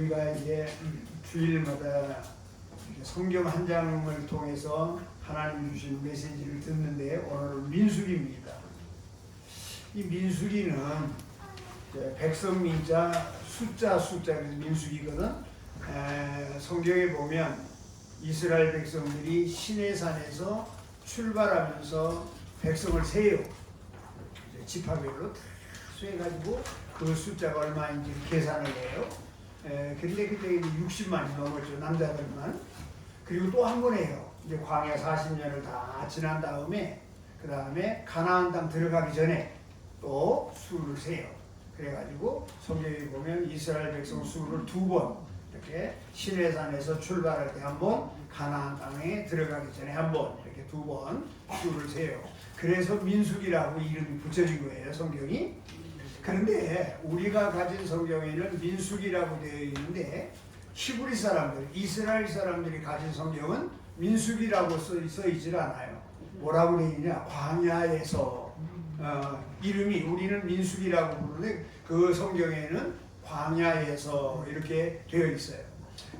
우리가 이제 주일마다 성경 한 장을 통해서 하나님 주신 메시지를 듣는데 오늘은 민수기입니다. 이 민수기는 백성 민자 숫자가 민수기거든. 성경에 보면 이스라엘 백성들이 시내산에서 출발하면서 백성을 세요. 지파별로 다 세가지고 그 숫자가 얼마인지 계산을 해요. 근데 그때 60만이 넘었죠, 남자들만. 그리고 또 한 번 해요. 이제 광야 40년을 다 지난 다음에 그 다음에 가나안 땅 들어가기 전에 또 수를 세요. 그래가지고 성경에 보면 이스라엘 백성 수를 2번 이렇게 시내산에서 출발할 때 한 번, 가나안 땅에 들어가기 전에 한 번, 이렇게 2번 수를 세요. 그래서 민수기라고 이름이 붙여진 거예요, 성경이. 그런데 우리가 가진 성경에는 민수기라고 되어 있는데 히브리 사람들, 이스라엘 사람들이 가진 성경은 민수기라고 써 있질 않아요. 뭐라고 되어 있냐? 광야에서. 이름이 우리는 민수기라고 부르는데 그 성경에는 광야에서 이렇게 되어 있어요.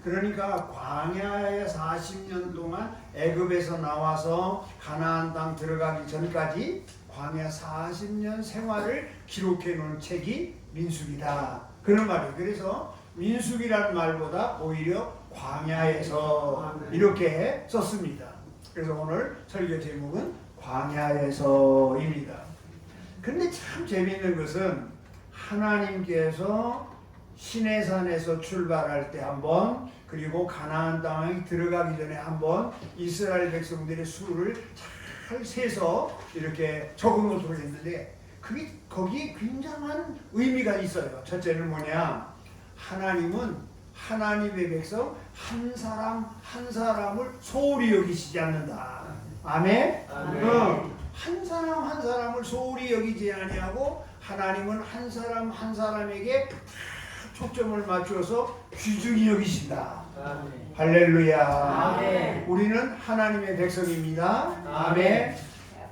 그러니까 광야에 40년 동안 애굽에서 나와서 가나안 땅 들어가기 전까지 광야 40년 생활을 기록해 놓은 책이 민수기다. 그런 말이에요. 그래서 민수기라는 말보다 오히려 광야에서 이렇게 썼습니다. 그래서 오늘 설교 제목은 광야에서입니다. 근데 참 재밌는 것은 하나님께서 시내산에서 출발할 때 한 번, 그리고 가나안 땅에 들어가기 전에 한 번 이스라엘 백성들의 수를 잘 세서 이렇게 적은 것으로 했는데 그게 거기에 굉장한 의미가 있어요. 첫째는 뭐냐? 하나님은 하나님의 백성 한 사람 한 사람을 소홀히 여기시지 않는다. 아멘? 한 사람 한 사람을 소홀히 여기지 아니하고 하나님은 한 사람 한 사람에게 초점을 맞춰서 귀중히 여기신다. 아멘. 할렐루야. 아멘. 우리는 하나님의 백성입니다. 아멘.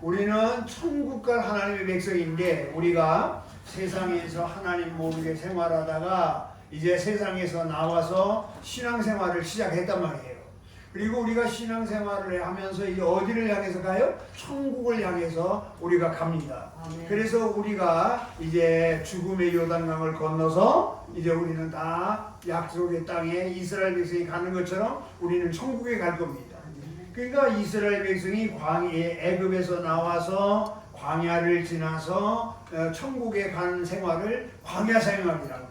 우리는 천국 갈 하나님의 백성인데 우리가 세상에서 하나님 모르게 생활하다가 이제 세상에서 나와서 신앙생활을 시작했단 말이에요. 그리고 우리가 신앙생활을 하면서 이제 어디를 향해서 가요? 천국을 향해서 우리가 갑니다. 아멘. 그래서 우리가 이제 죽음의 요단강을 건너서 이제 우리는 다 약속의 땅에 이스라엘 백성이 가는 것처럼 우리는 천국에 갈 겁니다. 그러니까 이스라엘 백성이 애굽에서 나와서 광야를 지나서 천국에 가는 생활을 광야 생활이라고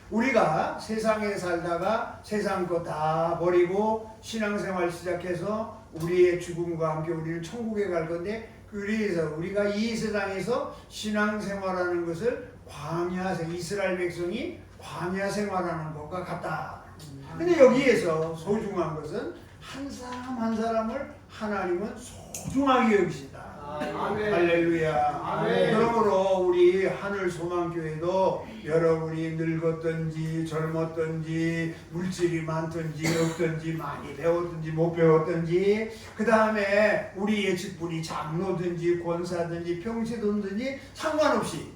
우리가 세상에 살다가 세상 거 다 버리고 신앙생활 시작해서 우리의 죽음과 함께 우리는 천국에 갈 건데 그래서 우리가 이 세상에서 신앙생활하는 것을 이스라엘 백성이 광야 생활하는 것과 같다. 근데 여기에서 소중한 것은 한 사람 한 사람을 하나님은 소중하게 여기신다. 아멘. 할렐루야. 아멘. 그러므로 우리 하늘소망교회도 여러분이 늙었든지 젊었든지 물질이 많든지 없든지 많이 배웠든지 못 배웠든지 그 다음에 우리의 직분이 장로든지 권사든지 평시든지 상관없이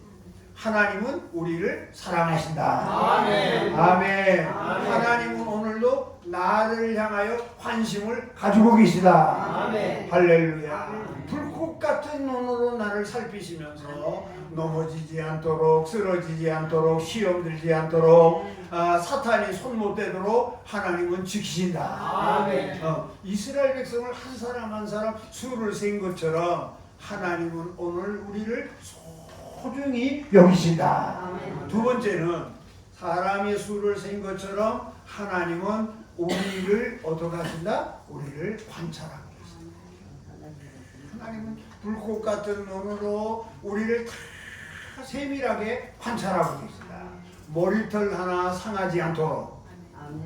하나님은 우리를 사랑하신다. 아멘. 아멘. 아멘. 하나님은 오늘도 나를 향하여 관심을 가지고 계시다. 아멘. 할렐루야. 아멘. 불꽃 같은 눈으로 나를 살피시면서 넘어지지 않도록 쓰러지지 않도록 시험 들지 않도록 사탄이 손 못 대도록 하나님은 지키신다. 아멘. 이스라엘 백성을 한 사람 한 사람 수를 센 것처럼 하나님은 오늘 우리를 소중히 여기신다. 아멘. 두 번째는 사람의 수를 센 것처럼 하나님은 우리를 어떻게 하신다? 우리를 관찰하고 계신다. 하나님은 불꽃 같은 눈으로 우리를 다 세밀하게 관찰하고 계신다. 머리털 하나 상하지 않도록.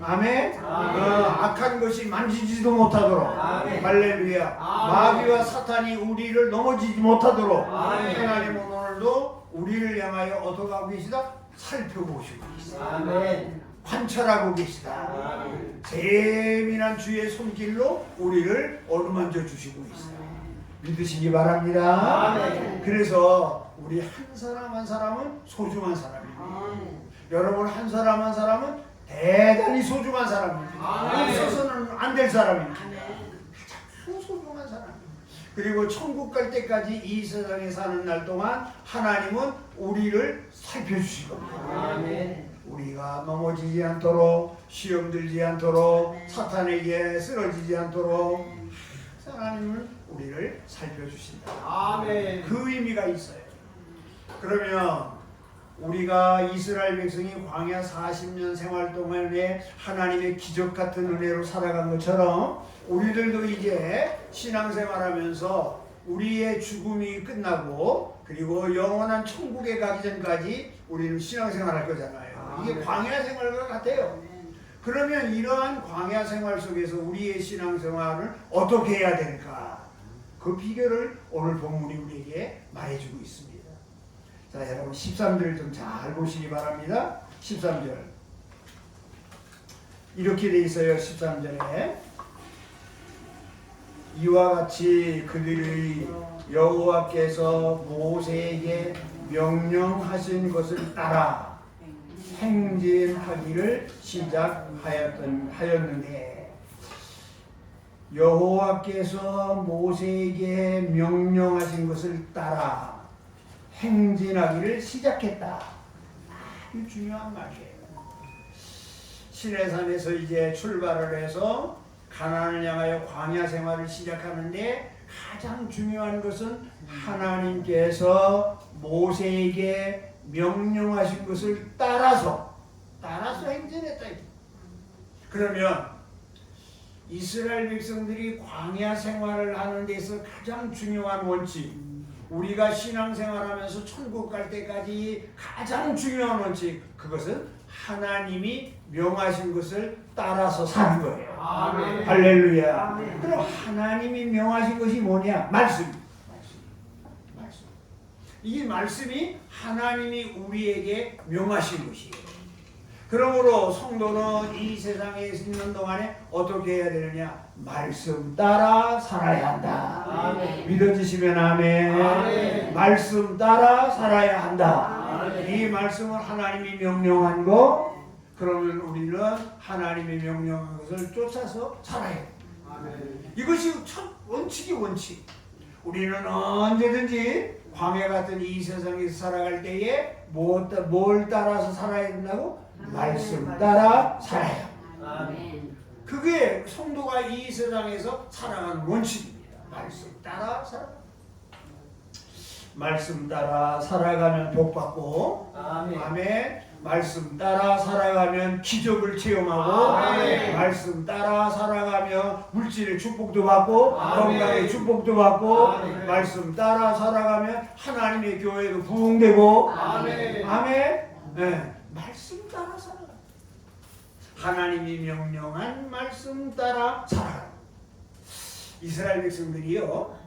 아멘. 악한 것이 만지지도 못하도록. 아멘. 할렐루야. 마귀와 사탄이 우리를 넘어지지 못하도록. 아멘. 하나님은 오늘도 우리를 향하여 어떻게 하고 계시다? 살펴보시고 계시다. 아멘. 관찰하고 계시다. 아멘. 세밀한 주의 손길로 우리를 어루만져 주시고 계시다. 믿으시기 바랍니다. 아멘. 그래서 우리 한 사람 한 사람은 소중한 사람입니다. 여러분 한 사람 한 사람은 대단히 소중한 사람입니다. 아멘. 없어서는 안 될 사람입니다. 아멘. 가장 소중한 사람. 그리고 천국 갈 때까지 이 세상에 사는 날 동안 하나님은 우리를 살펴주실 겁니다. 아멘. 우리가 넘어지지 않도록, 시험 들지 않도록, 사탄에게 쓰러지지 않도록 하나님은 우리를 살펴주신다. 아멘. 그 의미가 있어요. 그러면 우리가 이스라엘 백성이 광야 40년 생활 동안에 하나님의 기적 같은 은혜로 살아간 것처럼 우리들도 이제 신앙생활하면서 우리의 죽음이 끝나고 그리고 영원한 천국에 가기 전까지 우리는 신앙생활할 거잖아요. 이게 광야 생활과 같아요. 그러면 이러한 광야 생활 속에서 우리의 신앙생활을 어떻게 해야 될까? 그 비결을 오늘 본문이 우리에게 말해주고 있습니다. 자, 여러분 13절 좀 잘 보시기 바랍니다. 13절 이렇게 돼 있어요. 13절에 이와 같이 그들의 여호와께서 모세에게 명령하신 것을 따라 행진하기를 시작하였는데 여호와께서 모세에게 명령하신 것을 따라 행진하기를 시작했다. 아주 중요한 말이에요. 시내산에서 이제 출발을 해서 가나안을 향하여 광야 생활을 시작하는데 가장 중요한 것은 하나님께서 모세에게 명령하신 것을 따라서 행진했다. 그러면 이스라엘 백성들이 광야 생활을 하는 데서 가장 중요한 원칙, 우리가 신앙생활하면서 천국 갈 때까지 가장 중요한 원칙, 그것은 하나님이 명하신 것을 따라서 사는 거예요. 아멘. 할렐루야. 아멘. 그럼 하나님이 명하신 것이 뭐냐? 말씀. 이 말씀이 하나님이 우리에게 명하신 것이에요. 그러므로 성도는 이 세상에 있는 동안에 어떻게 해야 되느냐? 말씀 따라 살아야 한다. 아멘. 믿어지시면 아멘. 아멘. 말씀 따라 살아야 한다. 아멘. 이 말씀은 하나님이 명령한 거, 그러면 우리는 하나님이 명령한 것을 쫓아서 살아야 돼. 아멘. 이것이 첫 원칙이 원칙. 우리는 언제든지 광야 같은 이 세상에서 살아갈 때에 뭘 따라서 살아야 된다고? 말씀 따라 살아야. 아멘. 그게 성도가 이 세상에서 살아가는 원칙입니다. 말씀 따라 살아. 말씀 따라 살아가면 복받고, 아멘. 아멘. 말씀 따라 살아가면 기적을 체험하고, 아멘. 말씀 따라 살아가면 물질의 축복도 받고, 아멘. 건강의 축복도 받고, 아멘. 말씀 따라 살아가면 하나님의 교회도 부흥되고, 아멘. 아멘. 네. 말씀 따라 살아. 하나님이 명령한 말씀 따라 살아. 이스라엘 백성들이요,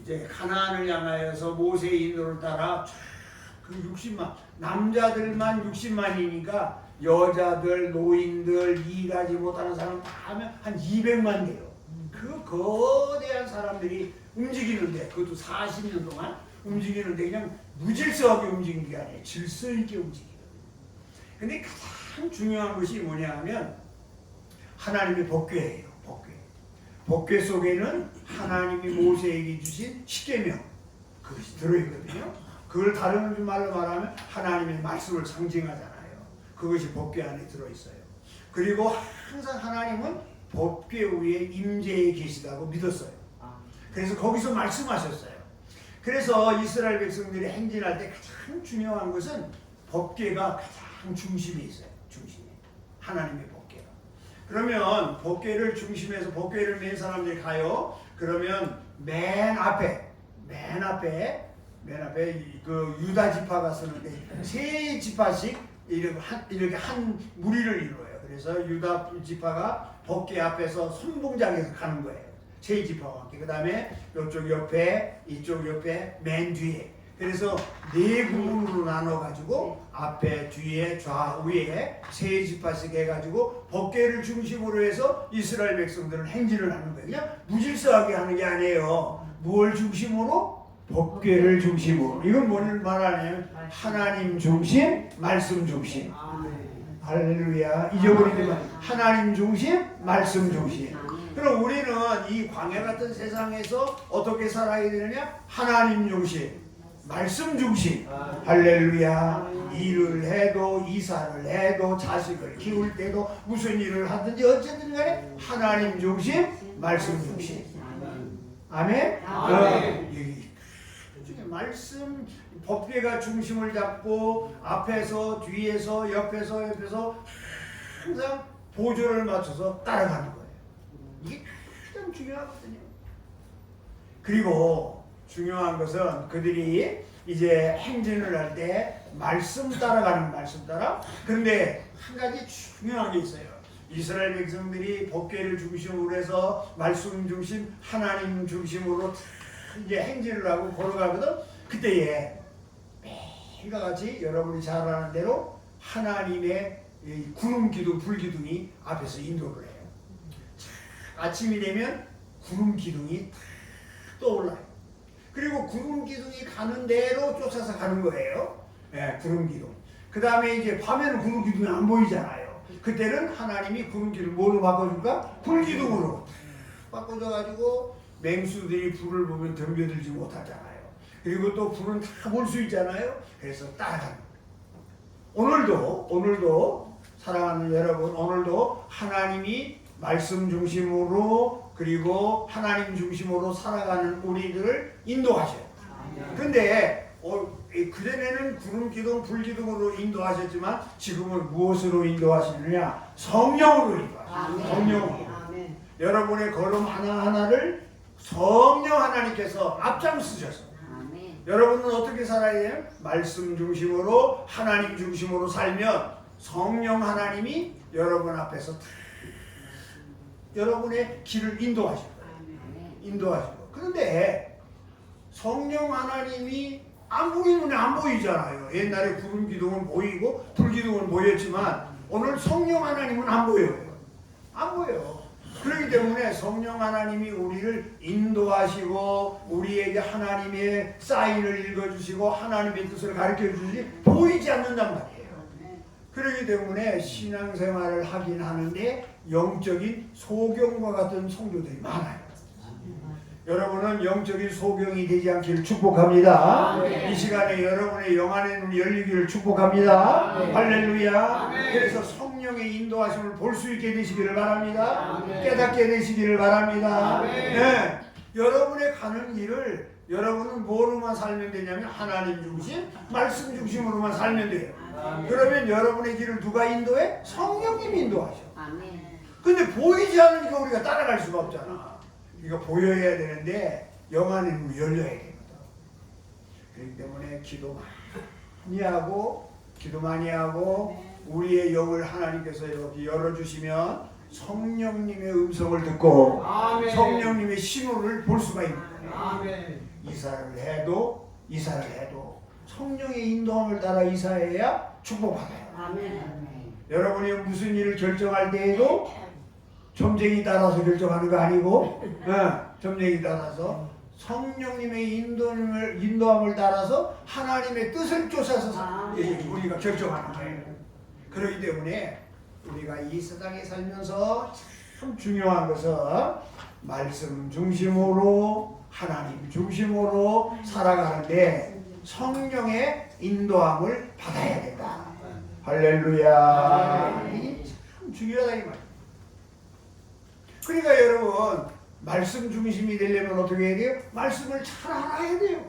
이제 가나안을 향하여서 모세의 인도를 따라 그 60만, 남자들만 60만이니까 여자들, 노인들, 일하지 못하는 사람 다 하면 한 200만 돼요. 그 거대한 사람들이 움직이는데, 그것도 40년 동안 움직이는데 그냥 무질서하게 움직이는 게 아니에요. 질서 있게 움직이는. 근데 가장 중요한 것이 뭐냐 하면 하나님의 법궤예요. 법궤 속에는 하나님이 모세에게 주신 십계명, 그것이 들어있거든요. 그걸 다른 말로 말하면 하나님의 말씀을 상징하잖아요. 그것이 법궤 안에 들어있어요. 그리고 항상 하나님은 법궤 위에 임재해 계시다고 믿었어요. 그래서 거기서 말씀하셨어요. 그래서 이스라엘 백성들이 행진할 때 가장 중요한 것은 법궤가 가장 중심에 있어요. 중심에. 하나님의 법궤가. 그러면 법궤를 중심에서 법궤를 맨 사람들이 가요. 그러면 맨 앞에 그 유다 지파가 쓰는데 세 지파씩 이렇게 한 무리를 이루어요. 그래서 유다 지파가 법궤 앞에서 선봉장에서 가는 거예요. 세 지파와 함께. 그 다음에 이쪽 옆에, 이쪽 옆에, 맨 뒤에. 그래서 네 구문으로 나눠가지고 앞에, 뒤에, 좌우에 세 지파씩 해가지고 법궤를 중심으로 해서 이스라엘 백성들은 행진을 하는 거예요. 그냥 무질서하게 하는 게 아니에요. 무엇을 중심으로? 법궤를 중심으로. 이건 뭘 말하냐면 하나님 중심, 말씀 중심. 할렐루야. 잊어버리지 마. 하나님 중심, 말씀 중심. 아멘. 그럼 우리는 이 광야 같은 세상에서 어떻게 살아야 되느냐? 하나님 중심, 말씀 중심. 할렐루야. 일을 해도, 이사를 해도, 자식을 키울 때도, 무슨 일을 하든지 어쨌든 간에 하나님 중심, 말씀 중심. 아멘? 아멘. 여기 말씀, 법궤가 중심을 잡고 앞에서, 뒤에서, 옆에서 항상 보조를 맞춰서 따라가는 거예요. 이게 가장 중요하거든요. 그리고 중요한 것은 그들이 이제 행진을 할 때 말씀 따라가는 말씀 따라. 그런데 한 가지 중요한 게 있어요. 이스라엘 백성들이 법궤를 중심으로 해서 말씀 중심, 하나님 중심으로 이제 행진을 하고 걸어가거든. 그때에 매일과 같이 여러분이 잘 아는 대로 하나님의 이 구름 기둥, 불 기둥이 앞에서 인도를 해요. 아침이 되면 구름 기둥이 탁 떠올라요. 그리고 구름 기둥이 가는 대로 쫓아서 가는 거예요. 예, 구름 기둥. 그 다음에 이제 밤에는 구름 기둥이 안 보이잖아요. 그때는 하나님이 구름 기둥 뭐로 바꿔줄까? 불 기둥으로 바꿔줘가지고 맹수들이 불을 보면 덤벼들지 못하잖아요. 그리고 또 불은 다 볼 수 있잖아요. 그래서 따라가는 거예요. 오늘도 사랑하는 여러분, 오늘도 하나님이 말씀 중심으로 그리고 하나님 중심으로 살아가는 우리들을 인도하셔요. 근데 그전에는 구름 기둥, 불 기둥으로 인도하셨지만 지금은 무엇으로 인도하시느냐? 성령으로 인도하셔요. 성령으로. 여러분의 걸음 하나하나를 성령 하나님께서 앞장서셔서 여러분은 어떻게 살아야 돼요? 말씀 중심으로 하나님 중심으로 살면 성령 하나님이 여러분 앞에서 여러분의 길을 인도하실 거예요. 인도하시고. 그런데 성령 하나님이 우리 눈에 안 보이잖아요. 옛날에 구름 기둥은 보이고 불 기둥은 보였지만 오늘 성령 하나님은 안 보여요. 안 보여요. 그렇기 때문에 성령 하나님이 우리를 인도하시고 우리에게 하나님의 사인을 읽어주시고 하나님의 뜻을 가르쳐주시지 보이지 않는단 말이에요. 그렇기 때문에 신앙생활을 하긴 하는데 영적인 소경과 같은 성도들이 많아요. 여러분은 영적인 소경이 되지 않기를 축복합니다. 이 시간에 여러분의 영안의 눈이 열리기를 축복합니다. 할렐루야. 그래서 성령의 인도하심을 볼 수 있게 되시기를 바랍니다. 깨닫게 되시기를 바랍니다. 네. 여러분의 가는 길을 여러분은 뭐로만 살면 되냐면 하나님 중심, 말씀 중심으로만 살면 돼요. 그러면 여러분의 길을 누가 인도해? 성령님이 인도하셔. 근데 보이지 않으니까 우리가 따라갈 수가 없잖아. 이거 보여야 되는데 영안의 눈이 열려야 됩니다. 그렇기 때문에 기도 많이 하고 우리의 영을 하나님께서 이렇게 열어주시면 성령님의 음성을 듣고 성령님의 신호를 볼 수가 있는 거예요. 이사를 해도 성령의 인도함을 따라 이사해야 축복받아요. 여러분이 무슨 일을 결정할 때에도 점쟁이 따라서 결정하는 거 아니고 점쟁이 따라서 성령님의 인도함을 따라서 하나님의 뜻을 쫓아서 우리가 결정하는 거예요. 그렇기 때문에 우리가 이 세상에 살면서 참 중요한 것은 말씀 중심으로 하나님 중심으로 살아가는데 성령의 인도함을 받아야 된다. 할렐루야. 이게 참 중요하다 이 말이에요. 그러니까 여러분 말씀 중심이 되려면 어떻게 해야 돼요? 말씀을 잘 알아야 돼요.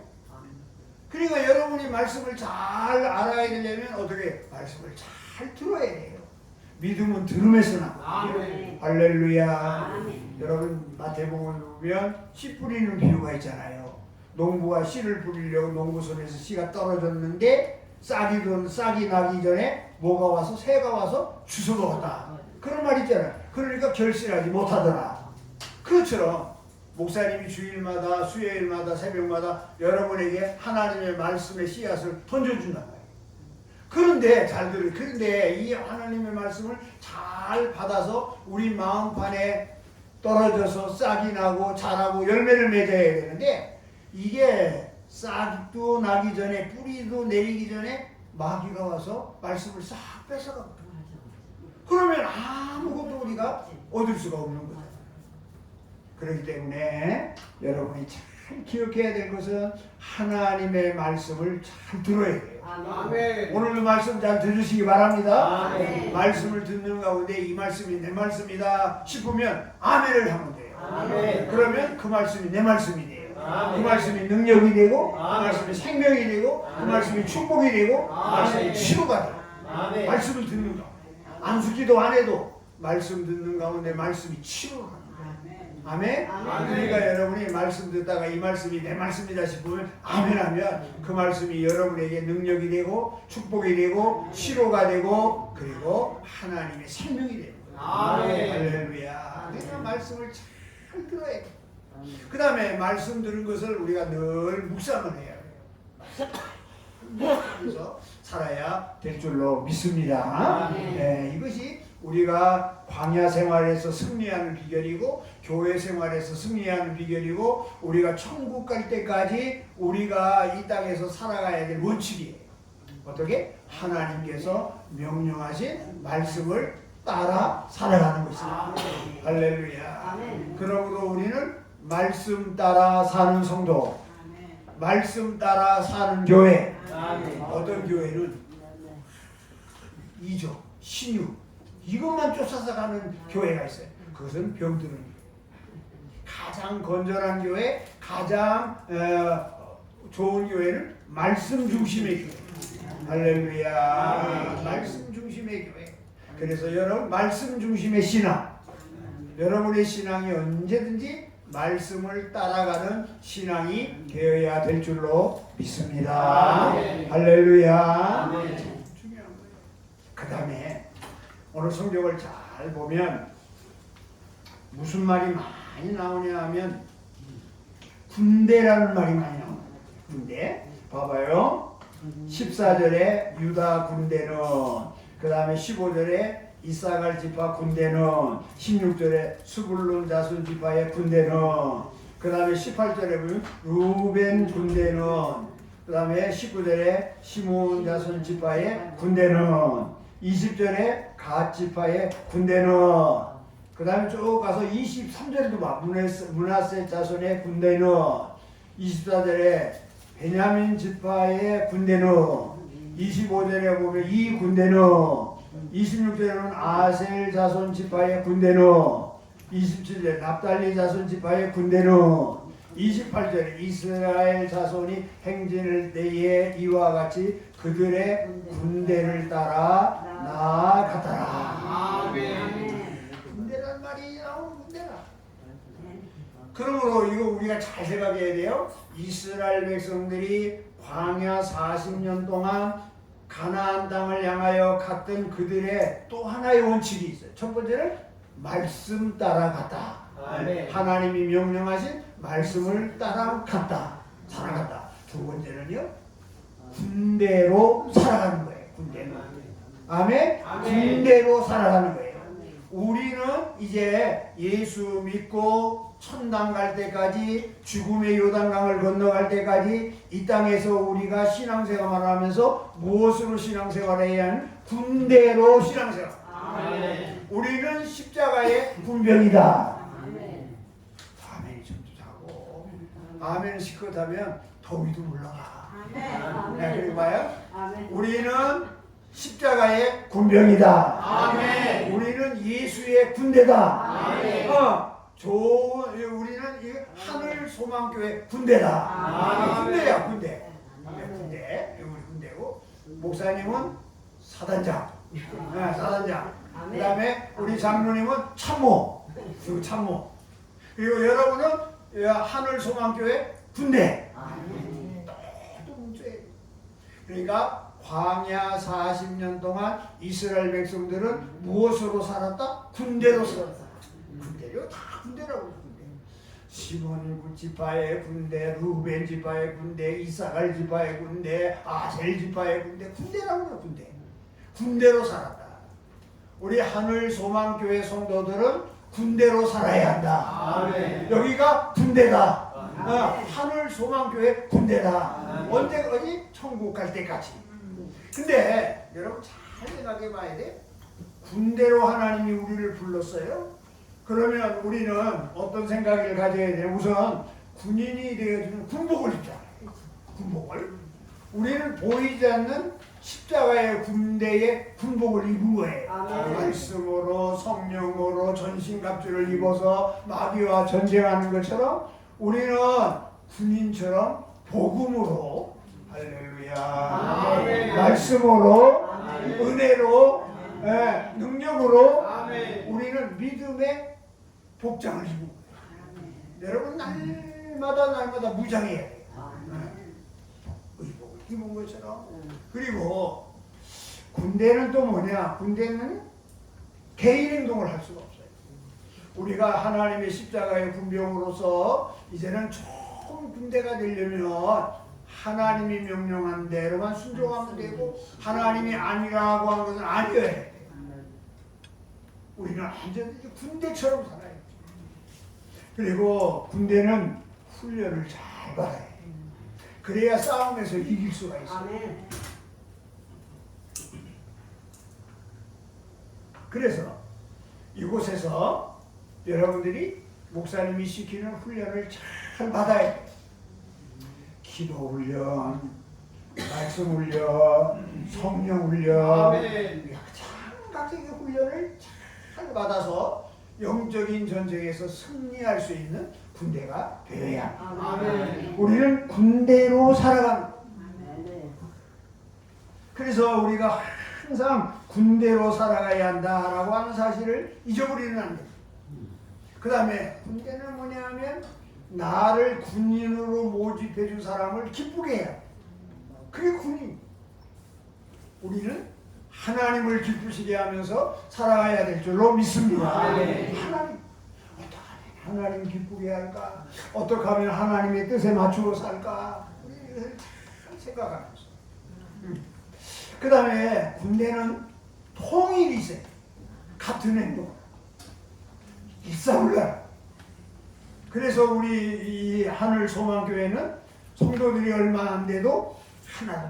그러니까 여러분이 말씀을 잘 알아야 되려면 어떻게? 말씀을 잘 들어야 돼요. 믿음은 들음에서 나고. 할렐루야. 여러분 마태복음을 보면 씨 뿌리는 비유가 있잖아요. 농부가 씨를 뿌리려고 농부선에서 씨가 떨어졌는데 싹이 나기 전에 뭐가 와서 새가 와서 주워 먹었다. 그런 말 있잖아요. 그러니까 결실하지 못하더라. 그것처럼 목사님이 주일마다 수요일마다 새벽마다 여러분에게 하나님의 말씀의 씨앗을 던져준단 말이에요. 그런데 잘 들어요. 그런데 이 하나님의 말씀을 잘 받아서 우리 마음판에 떨어져서 싹이 나고 자라고 열매를 맺어야 되는데 이게 싹도 나기 전에 뿌리도 내리기 전에 마귀가 와서 말씀을 싹 뺏어가거든요. 그러면 아무것도 우리가 얻을 수가 없는 거다. 그렇기 때문에 여러분이 잘 기억해야 될 것은 하나님의 말씀을 잘 들어야 돼요. 아멘. 오늘도 말씀 잘 들으시기 바랍니다. 아멘. 말씀을 듣는 가운데 이 말씀이 내 말씀이다 싶으면 아멘을 하면 돼요. 아멘. 그러면 그 말씀이 내 말씀이 돼요. 아멘. 그 말씀이 능력이 되고 그 아멘. 말씀이 생명이 되고 그 아멘. 말씀이 축복이 되고 그 아멘. 말씀이 치료가 돼요. 아멘. 말씀을 듣는 거. 안수기도 안 해도 말씀 듣는 가운데 말씀이 치료가 돼요. 아멘? 아멘. 그러니까 여러분이 말씀 듣다가 이 말씀이 내 말씀이다 싶으면 아멘 하면 그 말씀이 여러분에게 능력이 되고 축복이 되고 치료가 되고 그리고 하나님의 생명이 되는 거예요. 아멘. 할렐루야. 그러니까 말씀을 잘 들어야 돼. 그 다음에 말씀 들은 것을 우리가 늘 묵상을 해야 돼요. 그래서 살아야 될 줄로 믿습니다. 네, 이것이 우리가 광야 생활에서 승리하는 비결이고 교회 생활에서 승리하는 비결이고 우리가 천국 갈 때까지 우리가 이 땅에서 살아가야 될 원칙이에요. 어떻게? 하나님께서 명령하신 말씀을 따라 살아가는 것입니다. 할렐루야. 그러므로 우리는 말씀 따라 사는 성도, 말씀 따라 사는 교회. 어떤 교회는 이적, 신유 이것만 쫓아서 가는 교회가 있어요. 그것은 병드는 교회. 가장 건전한 교회, 가장 좋은 교회는 말씀 중심의 교회. 할렐루야. 말씀 중심의 교회. 그래서 여러분 말씀 중심의 신앙. 여러분의 신앙이 언제든지 말씀을 따라가는 신앙이 되어야 될 줄로 믿습니다. 할렐루야. 중요한 거예요. 그 다음에 오늘 성경을 잘 보면 무슨 말이 많이 나오냐 하면 군대라는 말이 많이 나옵니다. 군대. 봐봐요. 14절에 유다 군대는, 그 다음에 15절에 이사갈 지파 군대는, 16절에 스불론 자손 지파의 군대는, 그 다음에 18절에 보면 루벤 군대는, 그 다음에 19절에 시몬 자손 지파의 군대는, 20절에 갓 지파의 군대는, 그 다음에 쭉 가서 23절에도 봐. 므낫세 자손의 군대는, 24절에 베냐민 지파의 군대는, 25절에 보면 이 군대는, 26절에는 아셀 자손 지파의 군대는, 27절에 납달리 자손 지파의 군대는, 28절에 이스라엘 자손이 행진할 때에 이와 같이 그들의 군대를 따라 나아갔더라. 군대란 말이 나오는 군대라. 그러므로 이거 우리가 잘 생각해야 돼요. 이스라엘 백성들이 광야 40년 동안 가나안 땅을 향하여 갔던 그들의 또 하나의 원칙이 있어요. 첫 번째는 말씀 따라갔다. 하나님이 명령하신 말씀을 따라갔다. 살아갔다. 두 번째는요, 군대로 살아가는 거예요. 군대로. 아멘? 군대로 살아가는 거예요. 우리는 이제 예수 믿고 천당 갈 때까지, 죽음의 요단강을 건너갈 때까지 이 땅에서 우리가 신앙생활을 하면서 무엇으로 신앙생활을 해야 하는? 군대로 신앙생활. 우리는 십자가의 군병이다. 아멘이 좀 자고 아멘 시컷하면 더위도 올라가. 네, 그리고 봐요. 우리는 십자가의 군병이다. 아멘. 우리는 예수의 군대다. 아멘. 우리는 하늘 소망교회 군대다. 군대야, 군대. 군대. 우리 군대고, 목사님은 사단장. 사단장. 그 다음에 우리 장로님은 참모. 그리고 참모. 그리고 여러분은 하늘 소망교회 군대. 또 뭉쳐야 돼. 그러니까 광야 40년 동안 이스라엘 백성들은 무엇으로 살았다? 군대로 살았다. 군대요? 다 군대라고. 군대. 시몬 지파의 군대, 루벤 지파의 군대, 이사갈 지파의 군대, 아셀 지파의 군대. 군대라고. 군대. 군대로 살았다. 우리 하늘 소망교회 성도들은 군대로 살아야 한다. 아멘. 여기가 군대다. 하늘 소망교회 군대다. 언제까지? 천국 갈 때까지. 근데 여러분 잘 생각해 봐야 돼. 군대로 하나님이 우리를 불렀어요? 그러면 우리는 어떤 생각을 가져야 돼요? 우선 군인이 되어주는 군복을 입잖아요. 군복을. 우리는 보이지 않는 십자가의 군대의 군복을 입은 거예요. 아멘. 말씀으로 성령으로 전신갑주를 입어서 마귀와 전쟁하는 것처럼 우리는 군인처럼 복음으로 할렐루야 아멘. 말씀으로 아멘. 은혜로 예, 능력으로 아멘. 우리는 믿음의 복장을 입은 거예요. 여러분 날마다 무장해야 돼요. 의복을 입은 것처럼. 그리고 군대는 또 뭐냐? 군대는 개인 행동을 할 수가 없어요. 우리가 하나님의 십자가의 군병으로서 이제는 좋은 군대가 되려면 하나님이 명령한 대로만 순종하면 되고 하나님이 아니라고 하는 것은 아니어야 돼요. 우리는 완전히 군대처럼 살아야 돼요. 그리고 군대는 훈련을 잘 받아야 돼요. 그래야 싸움에서 이길 수가 있어요. 아멘. 그래서 이곳에서 여러분들이 목사님이 시키는 훈련을 잘 받아야 돼요. 기도 훈련, 말씀 훈련, 성령 훈련, 아멘. 각각의 훈련을 잘 받아서 영적인 전쟁에서 승리할 수 있는 군대가 되어야 합니다. 아멘. 우리는 군대로 살아갑니다. 아멘. 그래서 우리가 항상 군대로 살아가야 한다라고 하는 사실을 잊어버리는 안 돼요. 그 다음에 군대는 뭐냐 하면 나를 군인으로 모집해 준 사람을 기쁘게 해야 돼. 그게 군인. 우리는 하나님을 기쁘시게 하면서 살아가야 될 줄로 믿습니다. 아멘. 하나님, 어떻게 하면 하나님 기쁘게 할까? 어떻게 하면 하나님의 뜻에 맞추어 살까? 우리를 잘 생각하면서. 그 다음에 군대는 통일이 있어요. 같은 행동. 일사불란. 그래서 우리 이 하늘소망교회는 성도들이 얼마 안 돼도 하나로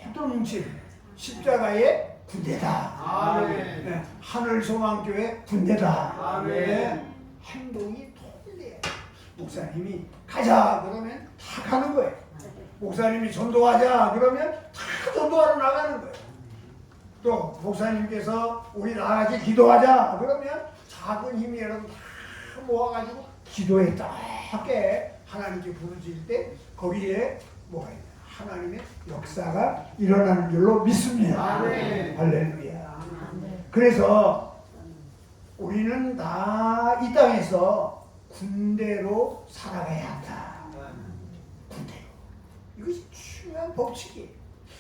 똘똘 뭉친 십자가의 군대다. 아멘. 네, 하늘소망교회 군대다. 아멘. 네, 행동이 통일돼요. 목사님이 가자 그러면 다 가는 거예요. 목사님이 전도하자 그러면 다 전도하러 나가는 거예요. 또 목사님께서 우리 나같이 기도하자 그러면 작은 힘이라도 다 모아가지고 기도에 딱게 하나님께 부르실 때 거기에 뭐가 있냐 하나님의 역사가 일어나는 줄로 믿습니다. 아멘. 할렐루야. 그래서 우리는 다 이 땅에서 군대로 살아가야 한다. 군대로. 이것이 중요한 법칙이에요.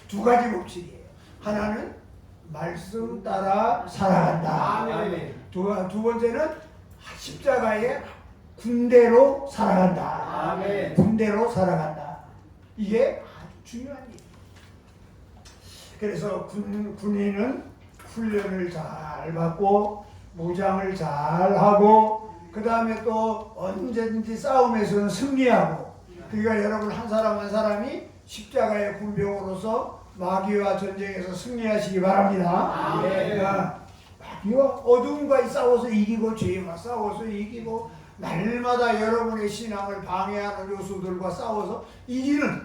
두 가지 법칙이에요. 하나는 말씀 따라 살아간다. 아멘. 두 번째는 십자가의 군대로 살아간다. 아멘. 군대로 살아간다. 이게 아주 중요한 일이에요. 그래서 군인은 훈련을 잘 받고 무장을 잘 하고 그 다음에 또 언제든지 싸움에서는 승리하고 그러니까 여러분 한 사람 한 사람이 십자가의 군병으로서 마귀와 전쟁에서 승리하시기 바랍니다. 아멘. 마귀와 어둠과 싸워서 이기고 죄와 싸워서 이기고 날마다 여러분의 신앙을 방해하는 요소들과 싸워서 이기는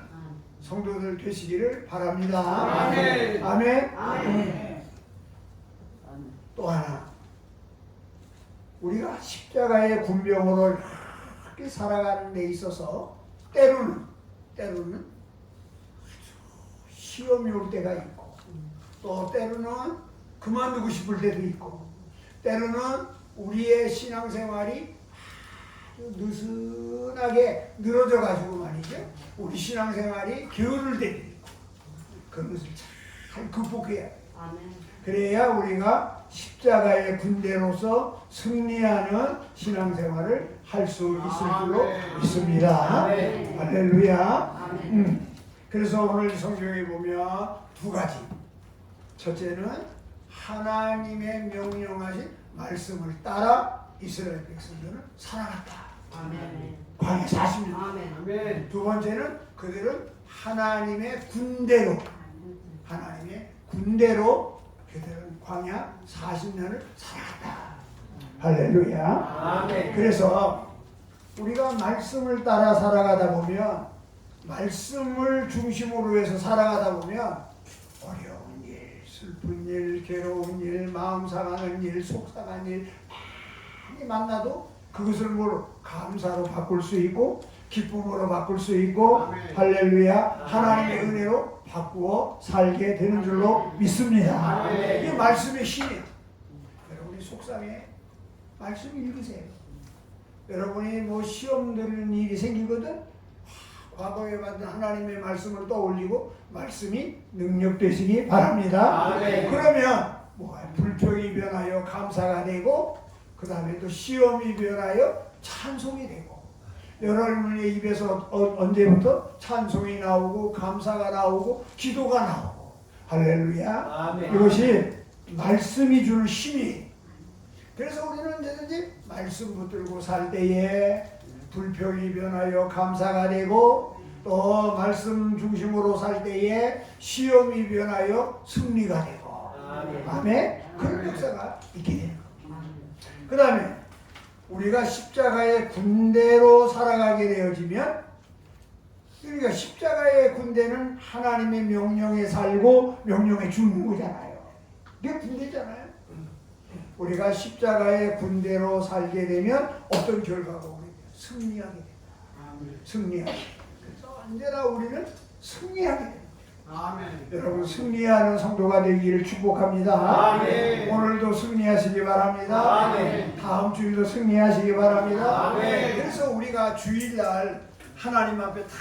성도들 되시기를 바랍니다. 아멘. 아멘. 아멘. 또 하나 우리가 십자가의 군병으로 이렇게 살아가는 데 있어서 때로는 시험이 올 때가 있고 또 때로는 그만두고 싶을 때도 있고 때로는 우리의 신앙생활이 느슨하게 늘어져 가지고 말이죠. 우리 신앙생활이 게으를 때도 있고 그런 것을 잘 극복해야 돼요. 아멘. 그래야 우리가 십자가의 군대로서 승리하는 신앙생활을 할 수 있을 줄로 아멘. 믿습니다. 아멘. 할렐루야. 아멘. 그래서 오늘 성경에 보면 두 가지. 첫째는 하나님의 명령하신 말씀을 따라 이스라엘 백성들은 살아갔다. 아멘. 광야 40년. 아멘. 아멘. 두 번째는 그들은 하나님의 군대로 그들은 광야 40년을 살아갔다. 할렐루야. 아멘. 그래서 우리가 말씀을 따라 살아가다 보면, 말씀을 중심으로 해서 살아가다 보면 어려운 일, 슬픈 일, 괴로운 일, 마음 상하는 일, 속상한 일 많이 만나도 그것을 뭐로 감사로 바꿀 수 있고 기쁨으로 바꿀 수 있고 아멘. 할렐루야 하나님의 은혜로 바꾸어 살게 되는 줄로 믿습니다. 아멘. 이게 말씀의 힘이에요. 여러분이 속상해? 말씀 읽으세요. 여러분이 뭐 시험 들는 일이 생기거든? 과거에 받은 하나님의 말씀을 떠올리고 말씀이 능력되시기 바랍니다. 아멘. 그러면 뭐가 불평이 변하여 감사가 되고 그 다음에 또 시험이 변하여 찬송이 되고 여러분의 입에서 언제부터 찬송이 나오고 감사가 나오고 기도가 나오고 할렐루야. 아멘. 이것이 말씀이 주는 힘이. 그래서 우리는 언제든지 말씀 붙들고 살 때에 불평이 변하여 감사가 되고 또 말씀 중심으로 살 때에 시험이 변하여 승리가 되고 아멘. 그런 역사가 있게 되는 겁니다. 그 다음에 우리가 십자가의 군대로 살아가게 되어지면, 그러니까 십자가의 군대는 하나님의 명령에 살고 명령에 죽는 거잖아요. 이게 군대잖아요. 우리가 십자가의 군대로 살게 되면 어떤 결과가 오겠냐? 승리하게 된다. 승리하게. 그래서 언제나 우리는 승리하게 된다. 아멘. 여러분 승리하는 성도가 되기를 축복합니다. 아멘. 오늘도 승리하시기 바랍니다. 아멘. 다음 주일도 승리하시기 바랍니다. 아멘. 그래서 우리가 주일날 하나님 앞에 다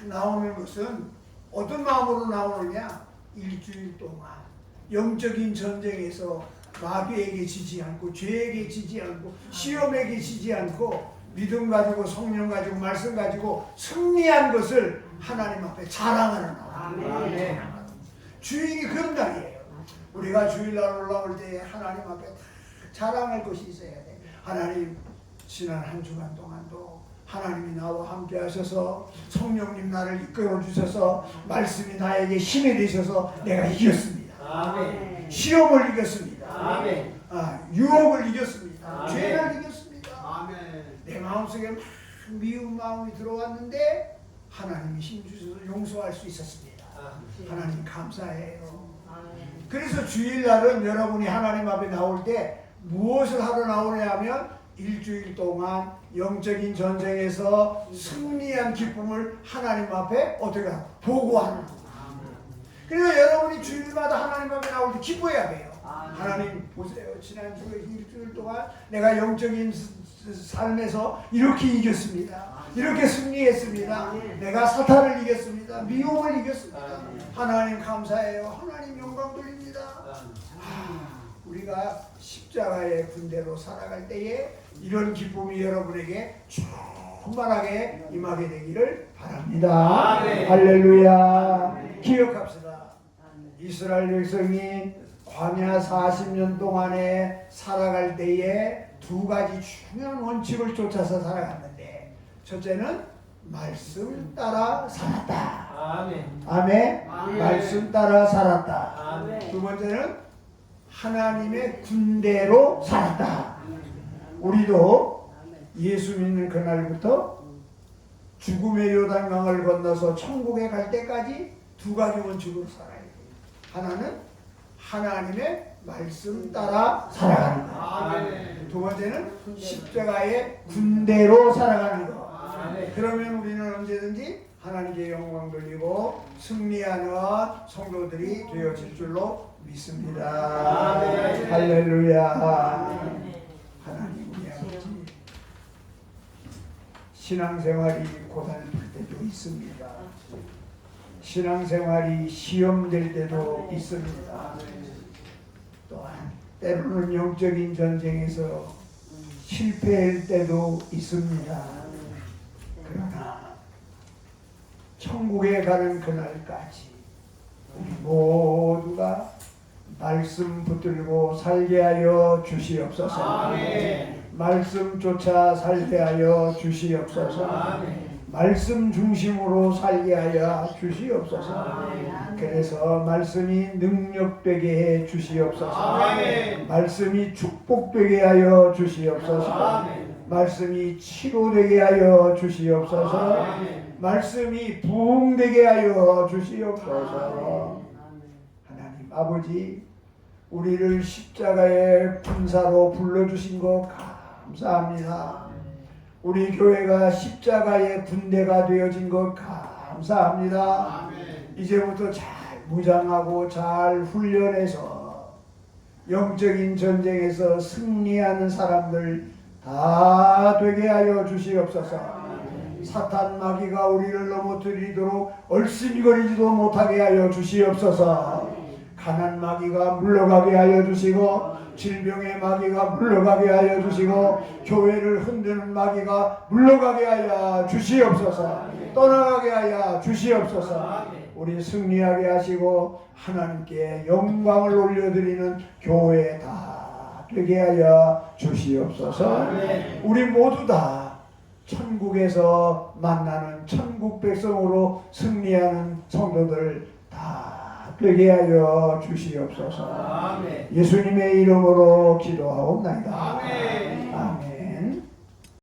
나오는 것은 어떤 마음으로 나오느냐? 일주일 동안 영적인 전쟁에서 마귀에게 지지 않고 죄에게 지지 않고 시험에게 지지 않고 믿음 가지고 성령 가지고 말씀 가지고 승리한 것을 하나님 앞에 자랑하는 날. 아멘. 주일이 그런 날이에요. 우리가 주일날 올라올 때 하나님 앞에 다 자랑할 것이 있어야 돼. 하나님 지난 한 주간 동안도 하나님이 나와 함께 하셔서 성령님 나를 이끌어 주셔서 말씀이 나에게 힘이 되셔서 내가 이겼습니다. 아멘. 시험을 이겼습니다. 아멘. 유혹을 이겼습니다. 아멘. 죄를 이겼습니다. 아멘. 내 마음속에 막 미운 마음이 들어왔는데 하나님이 힘 주셔서 용서할 수 있었습니다. 하나님 감사해요. 그래서 주일날은 여러분이 하나님 앞에 나올 때 무엇을 하러 나오냐 하면 일주일 동안 영적인 전쟁에서 승리한 기쁨을 하나님 앞에 어떻게 보고하는 거예요. 그래서 여러분이 주일마다 하나님 앞에 나올 때 기뻐해야 돼요. 하나님 보세요. 지난주에 일주일 동안 내가 영적인 삶에서 이렇게 이겼습니다. 이렇게 승리했습니다. 내가 사탄을 이겼습니다. 미움을 이겼습니다. 하나님 감사해요. 하나님 영광 돌립니다. 우리가 십자가의 군대로 살아갈 때에 이런 기쁨이 여러분에게 충만하게 임하게 되기를 바랍니다. 아멘. 할렐루야. 기억합시다. 이스라엘 백성이 광야 40년 동안에 살아갈 때에 두 가지 중요한 원칙을 쫓아서 살아갔는데, 첫째는 말씀 따라 살았다. 아멘. 아멘. 아멘. 말씀 따라 살았다. 아멘. 두 번째는 하나님의 군대로 살았다. 우리도 예수 믿는 그날부터 죽음의 요단강을 건너서 천국에 갈 때까지 두 가지 원칙으로 살아야 돼요. 하나는 하나님의 말씀 따라 살아가는 것. 아멘. 두 번째는 십자가의 군대로 살아가는 것. 아멘. 그러면 우리는 언제든지 하나님께 영광 돌리고 승리하는 성도들이 되어질 줄로 믿습니다. 아멘. 할렐루야. 하나님 우리 아버지, 신앙생활이 고달플 때도 있습니다. 신앙생활이 시험될 때도 있습니다. 또한 때로는 영적인 전쟁에서 실패할 때도 있습니다. 그러나 천국에 가는 그날까지 우리 모두가 말씀 붙들고 살게 하여 주시옵소서. 아멘. 말씀 쫓아 살게 하여 주시옵소서. 아멘. 말씀 중심으로 살게 하여 주시옵소서. 아멘. 그래서 말씀이 능력되게 해 주시옵소서. 아멘. 말씀이 축복되게 하여 주시옵소서. 아멘. 말씀이 치료되게 하여 주시옵소서. 아멘. 말씀이 부흥되게 하여 주시옵소서. 하나님 아버지, 우리를 십자가의 군사로 불러주신 것 감사합니다. 우리 교회가 십자가의 군대가 되어진 것 감사합니다. 아멘. 이제부터 잘 무장하고 잘 훈련해서 영적인 전쟁에서 승리하는 사람들 다 되게 하여 주시옵소서. 사탄 마귀가 우리를 넘어뜨리도록 얼씬거리지도 못하게 하여 주시옵소서. 가난 마귀가 물러가게 하여 주시고, 질병의 마귀가 물러가게 하여 주시고, 교회를 흔드는 마귀가 물러가게 하여 주시옵소서. 떠나가게 하여 주시옵소서. 우리 승리하게 하시고 하나님께 영광을 올려드리는 교회 다 되게 하여 주시옵소서. 우리 모두 다 천국에서 만나는 천국 백성으로 승리하는 성도들 다 되게 하여 주시옵소서. 예수님의 이름으로 기도하옵나이다. 아멘. 아멘.